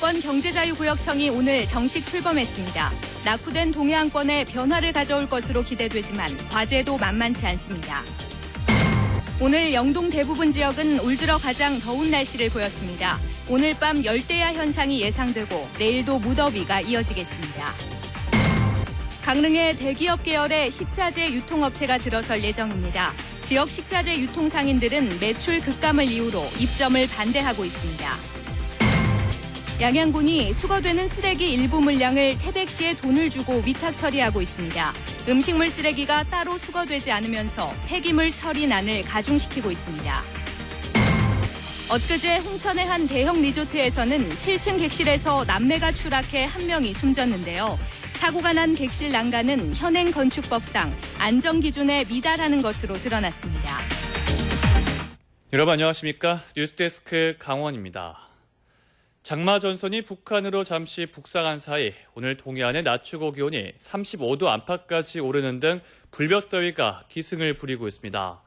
동해안권 경제자유구역청이 오늘 정식 출범했습니다. 낙후된 동해안권에 변화를 가져올 것으로 기대되지만 과제도 만만치 않습니다. 오늘 영동 대부분 지역은 올 들어 가장 더운 날씨를 보였습니다. 오늘 밤 열대야 현상이 예상되고 내일도 무더위가 이어지겠습니다. 강릉에 대기업 계열의 식자재 유통업체가 들어설 예정입니다. 지역 식자재 유통상인들은 매출 급감을 이유로 입점을 반대하고 있습니다. 양양군이 수거되는 쓰레기 일부 물량을 태백시에 돈을 주고 위탁 처리하고 있습니다. 음식물 쓰레기가 따로 수거되지 않으면서 폐기물 처리난을 가중시키고 있습니다. 엊그제 홍천의 한 대형 리조트에서는 7층 객실에서 남매가 추락해 한 명이 숨졌는데요. 사고가 난 객실 난간은 현행 건축법상 안전기준에 미달하는 것으로 드러났습니다. 여러분 안녕하십니까? 뉴스데스크 강원입니다. 장마 전선이 북한으로 잠시 북상한 사이 오늘 동해안의 낮 최고 기온이 35도 안팎까지 오르는 등 불볕더위가 기승을 부리고 있습니다.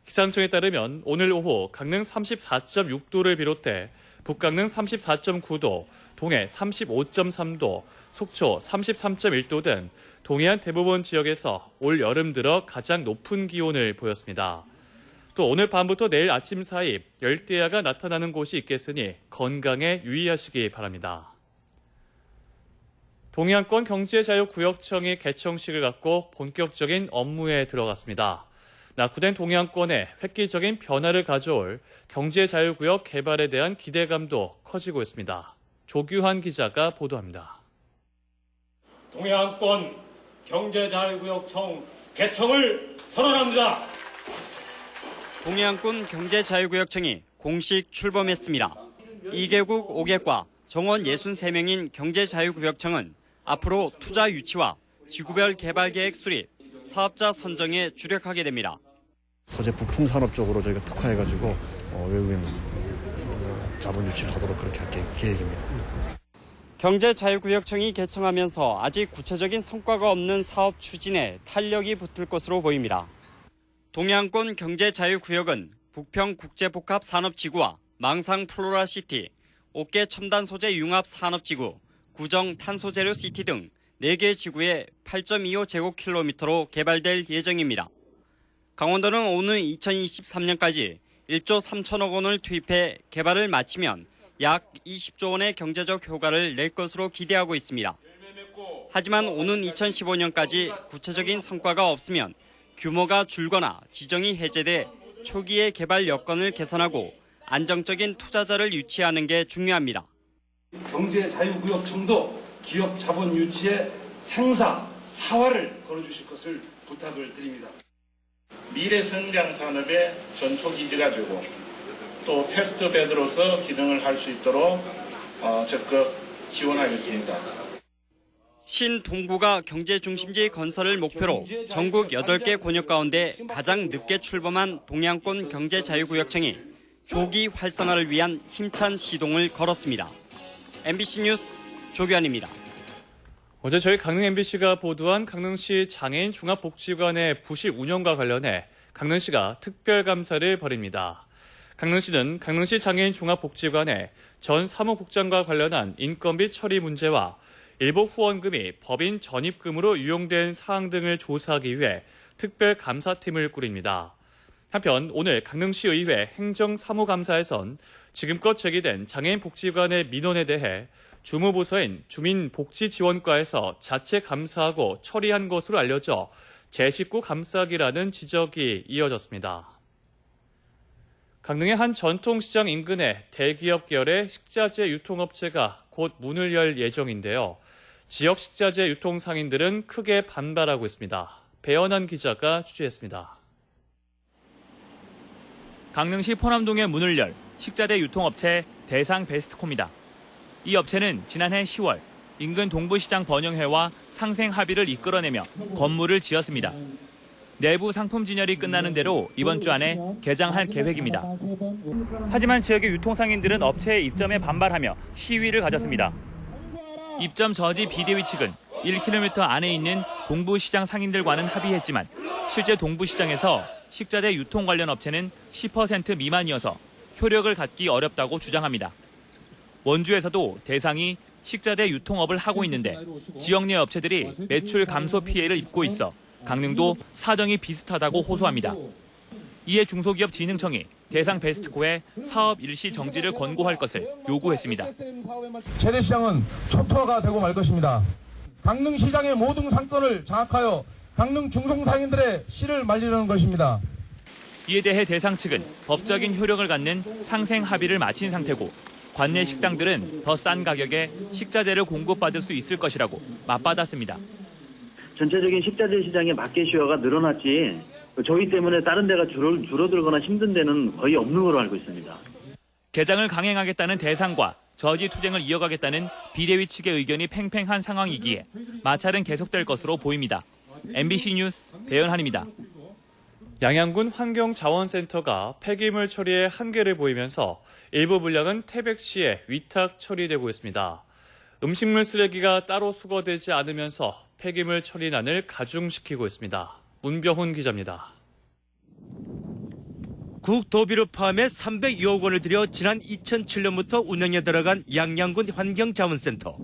기상청에 따르면 오늘 오후 강릉 34.6도를 비롯해 북강릉 34.9도, 동해 35.3도, 속초 33.1도 등 동해안 대부분 지역에서 올 여름 들어 가장 높은 기온을 보였습니다. 또 오늘 밤부터 내일 아침 사이 열대야가 나타나는 곳이 있겠으니 건강에 유의하시기 바랍니다. 동해안권 경제자유구역청이 개청식을 갖고 본격적인 업무에 들어갔습니다. 낙후된 동해안권에 획기적인 변화를 가져올 경제자유구역 개발에 대한 기대감도 커지고 있습니다. 조규환 기자가 보도합니다. 동해안권 경제자유구역청 개청을 선언합니다. 동해안권 경제자유구역청이 공식 출범했습니다. 2개국 5개과 정원 63명인 경제자유구역청은 앞으로 투자 유치와 지구별 개발계획 수립, 사업자 선정에 주력하게 됩니다. 소재 부품 산업 쪽으로 저희가 특화해가지고 외국인 자본 유치를 하도록 그렇게 할 계획입니다. 경제자유구역청이 개청하면서 아직 구체적인 성과가 없는 사업 추진에 탄력이 붙을 것으로 보입니다. 동해안권 경제자유구역은 북평국제복합산업지구와 망상플로라시티, 옥계 첨단소재 융합산업지구, 구정 탄소재료시티 등 4개 지구에 8.25제곱킬로미터로 개발될 예정입니다. 강원도는 오는 2023년까지 1조 3천억 원을 투입해 개발을 마치면 약 20조 원의 경제적 효과를 낼 것으로 기대하고 있습니다. 하지만 오는 2015년까지 구체적인 성과가 없으면 규모가 줄거나 지정이 해제돼 초기의 개발 여건을 개선하고 안정적인 투자자를 유치하는 게 중요합니다. 경제자유구역청도 기업 자본 유치에 생사, 사활을 걸어주실 것을 부탁을 드립니다. 미래성장 산업의 전초기지가 되고 또 테스트베드로서 기능을 할 수 있도록 적극 지원하겠습니다. 신동부가 경제중심지 건설을 목표로 전국 8개 권역 가운데 가장 늦게 출범한 동해안권 경제자유구역청이 조기 활성화를 위한 힘찬 시동을 걸었습니다. MBC 뉴스 조규환입니다. 어제 저희 강릉 MBC가 보도한 강릉시 장애인 종합복지관의 부실 운영과 관련해 강릉시가 특별감사를 벌입니다. 강릉시는 강릉시 장애인 종합복지관의 전 사무국장과 관련한 인건비 처리 문제와 일부 후원금이 법인 전입금으로 유용된 사항 등을 조사하기 위해 특별감사팀을 꾸립니다. 한편 오늘 강릉시의회 행정사무감사에선 지금껏 제기된 장애인 복지관의 민원에 대해 주무부서인 주민복지지원과에서 자체 감사하고 처리한 것으로 알려져 제19 감사기라는 지적이 이어졌습니다. 강릉의 한 전통시장 인근에 대기업 계열의 식자재 유통업체가 곧 문을 열 예정인데요. 지역 식자재 유통상인들은 크게 반발하고 있습니다. 배연한 기자가 취재했습니다. 강릉시 포남동에 문을 열 식자재 유통업체 대상베스트코입니다. 이 업체는 지난해 10월 인근 동부시장 번영회와 상생 합의를 이끌어내며 건물을 지었습니다. 내부 상품 진열이 끝나는 대로 이번 주 안에 개장할 계획입니다. 하지만 지역의 유통상인들은 업체의 입점에 반발하며 시위를 가졌습니다. 입점 저지 비대위 측은 1km 안에 있는 동부시장 상인들과는 합의했지만 실제 동부시장에서 식자재 유통 관련 업체는 10% 미만이어서 효력을 갖기 어렵다고 주장합니다. 원주에서도 대상이 식자재 유통업을 하고 있는데 지역 내 업체들이 매출 감소 피해를 입고 있어 강릉도 사정이 비슷하다고 호소합니다. 이에 중소기업진흥청이 대상 베스트코에 사업 일시 정지를 권고할 것을 요구했습니다. 재래시장은 초토화가 되고 말 것입니다. 강릉시장의 모든 상권을 장악하여 강릉 중송상인들의 씨를 말리려는 것입니다. 이에 대해 대상 측은 법적인 효력을 갖는 상생 합의를 마친 상태고 관내 식당들은 더 싼 가격에 식자재를 공급받을 수 있을 것이라고 맞받았습니다. 전체적인 식자재 시장의 마켓 쉐어가 늘어났지 저희 때문에 다른 데가 줄어들거나 힘든 데는 거의 없는 걸로 알고 있습니다. 개장을 강행하겠다는 대상과 저지 투쟁을 이어가겠다는 비대위 측의 의견이 팽팽한 상황이기에 마찰은 계속될 것으로 보입니다. MBC 뉴스 배현한입니다. 양양군 환경자원센터가 폐기물 처리에 한계를 보이면서 일부 물량은 태백시에 위탁 처리되고 있습니다. 음식물 쓰레기가 따로 수거되지 않으면서 폐기물 처리난을 가중시키고 있습니다. 문병훈 기자입니다. 국도비를 포함해 302억 원을 들여 지난 2007년부터 운영에 들어간 양양군 환경자원센터.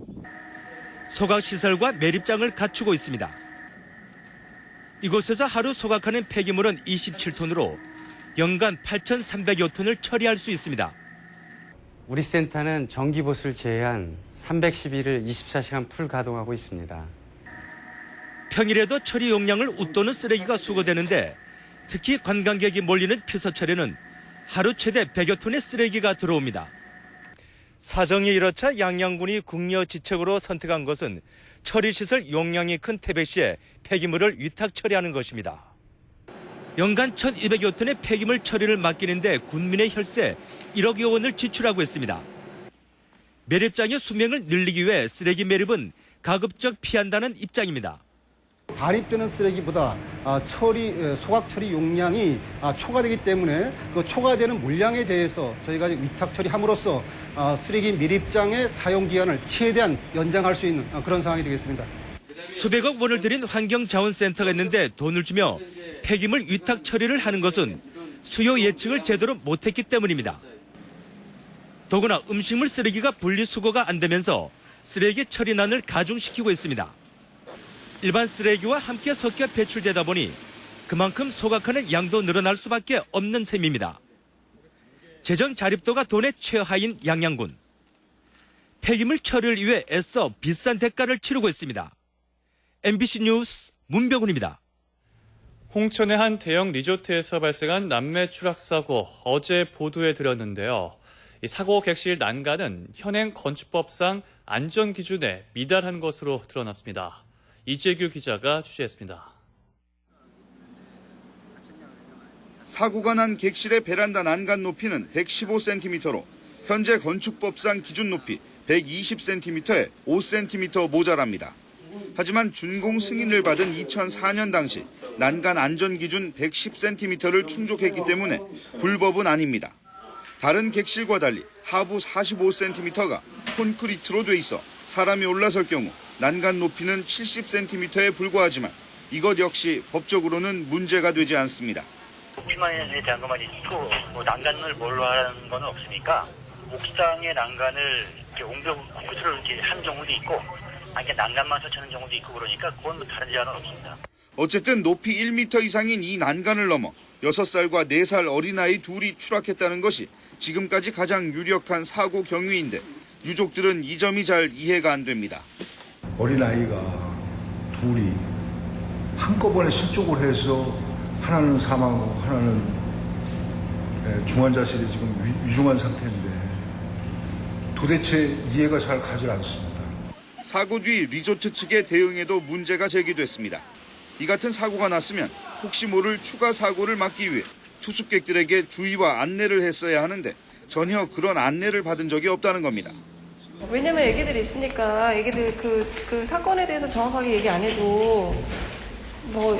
소각시설과 매립장을 갖추고 있습니다. 이곳에서 하루 소각하는 폐기물은 27톤으로 연간 8,300여 톤을 처리할 수 있습니다. 우리 센터는 정기보수를 제외한 310일을 24시간 풀 가동하고 있습니다. 평일에도 처리 용량을 웃도는 쓰레기가 수거되는데 특히 관광객이 몰리는 피서철에는 하루 최대 100여 톤의 쓰레기가 들어옵니다. 사정이 이렇자 양양군이 국여지책으로 선택한 것은 처리시설 용량이 큰 태백시에 폐기물을 위탁 처리하는 것입니다. 연간 1,200여 톤의 폐기물 처리를 맡기는데 군민의 혈세 1억여 원을 지출하고 있습니다. 매립장의 수명을 늘리기 위해 쓰레기 매립은 가급적 피한다는 입장입니다. 발입되는 쓰레기보다 소각 처리 용량이 초과되기 때문에 그 초과되는 물량에 대해서 저희가 위탁 처리함으로써 쓰레기 매립장의 사용 기간을 최대한 연장할 수 있는 그런 상황이 되겠습니다. 수백억 원을 들인 환경자원센터가 있는데 돈을 주며 폐기물 위탁 처리를 하는 것은 수요 예측을 제대로 못했기 때문입니다. 더구나 음식물 쓰레기가 분리수거가 안 되면서 쓰레기 처리난을 가중시키고 있습니다. 일반 쓰레기와 함께 섞여 배출되다 보니 그만큼 소각하는 양도 늘어날 수밖에 없는 셈입니다. 재정 자립도가 돈의 최하인 양양군. 폐기물 처리를 위해 애써 비싼 대가를 치르고 있습니다. MBC 뉴스 문병훈입니다. 홍천의 한 대형 리조트에서 발생한 남매 추락 사고 어제 보도에 드렸는데요. 이 사고 객실 난간은 현행 건축법상 안전 기준에 미달한 것으로 드러났습니다. 이재규 기자가 취재했습니다. 사고가 난 객실의 베란다 난간 높이는 115cm로 현재 건축법상 기준 높이 120cm에 5cm 모자랍니다. 하지만 준공 승인을 받은 2004년 당시 난간 안전 기준 110cm를 충족했기 때문에 불법은 아닙니다. 다른 객실과 달리 하부 45cm가 콘크리트로 돼 있어 사람이 올라설 경우 난간 높이는 70cm에 불과하지만 이것 역시 법적으로는 문제가 되지 않습니다. 높이만에 대한 것만 있고 난간을 뭘로 하는 건 없으니까 옥상의 난간을 콘크리트로 이렇게 한 경우도 있고 아니 난간만 설치하는 경우도 있고 그러니까 그건 다른 제한은 없습니다. 어쨌든 높이 1m 이상인 이 난간을 넘어 6살과 4살 어린아이 둘이 추락했다는 것이 지금까지 가장 유력한 사고 경위인데 유족들은 이 점이 잘 이해가 안 됩니다. 어린아이가 둘이 한꺼번에 실족을 해서 하나는 사망하고 하나는 중환자실에 지금 위중한 상태인데 도대체 이해가 잘 가지 않습니다. 사고 뒤 리조트 측의 대응에도 문제가 제기됐습니다. 이 같은 사고가 났으면 혹시 모를 추가 사고를 막기 위해 투숙객들에게 주의와 안내를 했어야 하는데 전혀 그런 안내를 받은 적이 없다는 겁니다. 왜냐면 애기들이 있으니까 애기들 그 사건에 대해서 정확하게 얘기 안 해도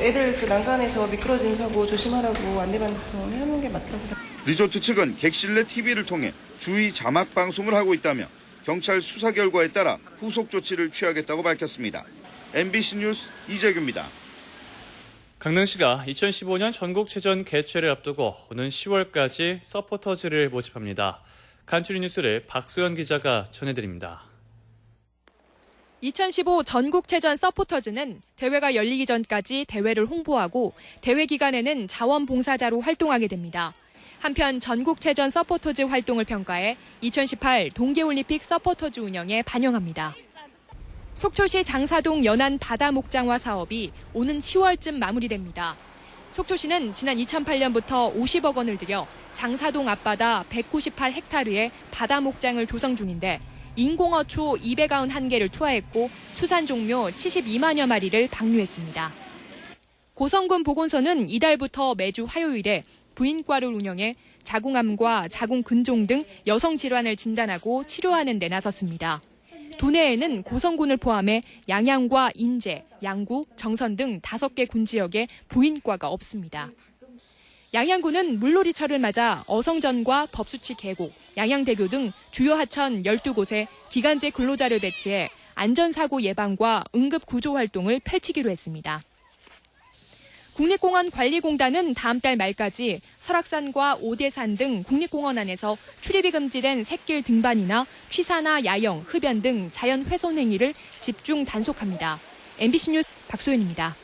애들 그 난간에서 미끄러진 사고 조심하라고 안내받는 하는 게 맞다고. 리조트 측은 객실 내 TV를 통해 주의 자막 방송을 하고 있다며 경찰 수사 결과에 따라 후속 조치를 취하겠다고 밝혔습니다. MBC 뉴스 이재규입니다. 강릉시가 2015년 전국체전 개최를 앞두고 오는 10월까지 서포터즈를 모집합니다. 간추린 뉴스를 박소연 기자가 전해드립니다. 2015 전국체전 서포터즈는 대회가 열리기 전까지 대회를 홍보하고 대회 기간에는 자원봉사자로 활동하게 됩니다. 한편 전국체전 서포터즈 활동을 평가해 2018 동계올림픽 서포터즈 운영에 반영합니다. 속초시 장사동 연안 바다목장화 사업이 오는 10월쯤 마무리됩니다. 속초시는 지난 2008년부터 50억 원을 들여 장사동 앞바다 198헥타르의 바다목장을 조성 중인데 인공어초 291개를 투하했고 수산 종묘 72만여 마리를 방류했습니다. 고성군 보건소는 이달부터 매주 화요일에 부인과를 운영해 자궁암과 자궁근종 등 여성 질환을 진단하고 치료하는 데 나섰습니다. 도내에는 고성군을 포함해 양양과 인제, 양구, 정선 등 5개 군 지역에 부인과가 없습니다. 양양군은 물놀이철을 맞아 어성전과 법수치 계곡, 양양대교 등 주요 하천 12곳에 기간제 근로자를 배치해 안전사고 예방과 응급구조 활동을 펼치기로 했습니다. 국립공원관리공단은 다음 달 말까지 설악산과 오대산 등 국립공원 안에서 출입이 금지된 샛길 등반이나 취사나 야영, 흡연 등 자연 훼손 행위를 집중 단속합니다. MBC 뉴스 박소연입니다.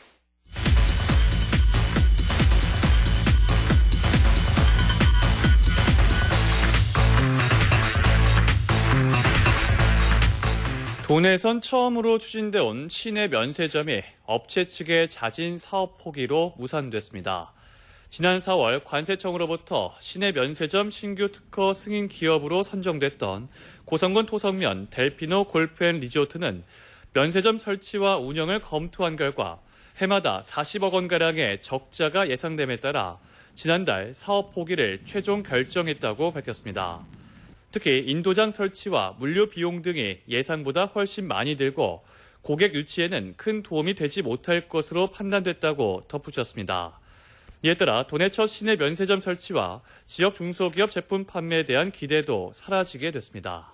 도내에선 처음으로 추진돼 온 시내 면세점이 업체 측의 잦은 사업 포기로 무산됐습니다. 지난 4월 관세청으로부터 시내 면세점 신규 특허 승인 기업으로 선정됐던 고성군 토성면 델피노 골프앤리조트는 면세점 설치와 운영을 검토한 결과 해마다 40억 원가량의 적자가 예상됨에 따라 지난달 사업 포기를 최종 결정했다고 밝혔습니다. 특히 인도장 설치와 물류 비용 등이 예상보다 훨씬 많이 들고 고객 유치에는 큰 도움이 되지 못할 것으로 판단됐다고 덧붙였습니다. 이에 따라 도내 첫 시내 면세점 설치와 지역 중소기업 제품 판매에 대한 기대도 사라지게 됐습니다.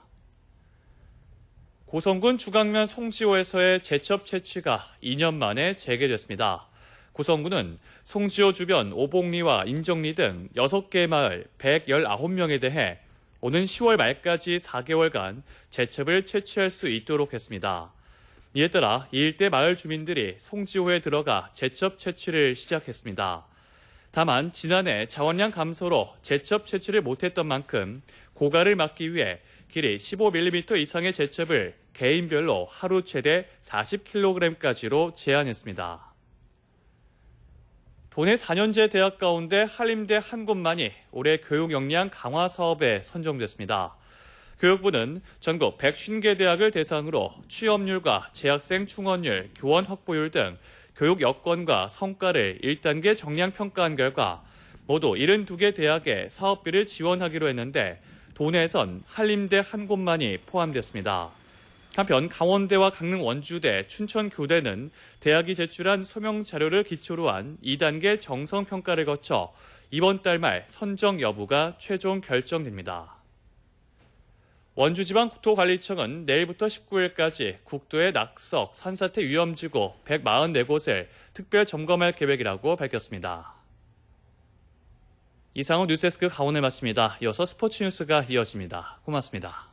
고성군 주강면 송지호에서의 제첩 채취가 2년 만에 재개됐습니다. 고성군은 송지호 주변 오봉리와 인정리 등 6개 마을 119명에 대해 오는 10월 말까지 4개월간 제첩을 채취할 수 있도록 했습니다. 이에 따라 이 일대 마을 주민들이 송지호에 들어가 제첩 채취를 시작했습니다. 다만 지난해 자원량 감소로 제첩 채취를 못했던 만큼 고갈을 막기 위해 길이 15mm 이상의 제첩을 개인별로 하루 최대 40kg까지로 제한했습니다. 도내 4년제 대학 가운데 한림대 한 곳만이 올해 교육 역량 강화 사업에 선정됐습니다. 교육부는 전국 150개 대학을 대상으로 취업률과 재학생 충원율, 교원 확보율 등 교육 여건과 성과를 1단계 정량 평가한 결과 모두 72개 대학에 사업비를 지원하기로 했는데 도내에선 한림대 한 곳만이 포함됐습니다. 한편 강원대와 강릉 원주대, 춘천교대는 대학이 제출한 소명 자료를 기초로 한 2단계 정성평가를 거쳐 이번 달 말 선정 여부가 최종 결정됩니다. 원주지방국토관리청은 내일부터 19일까지 국도의 낙석, 산사태 위험지구 144곳을 특별 점검할 계획이라고 밝혔습니다. 이상우 뉴스데스크 강원을 마칩니다. 이어서 스포츠 뉴스가 이어집니다. 고맙습니다.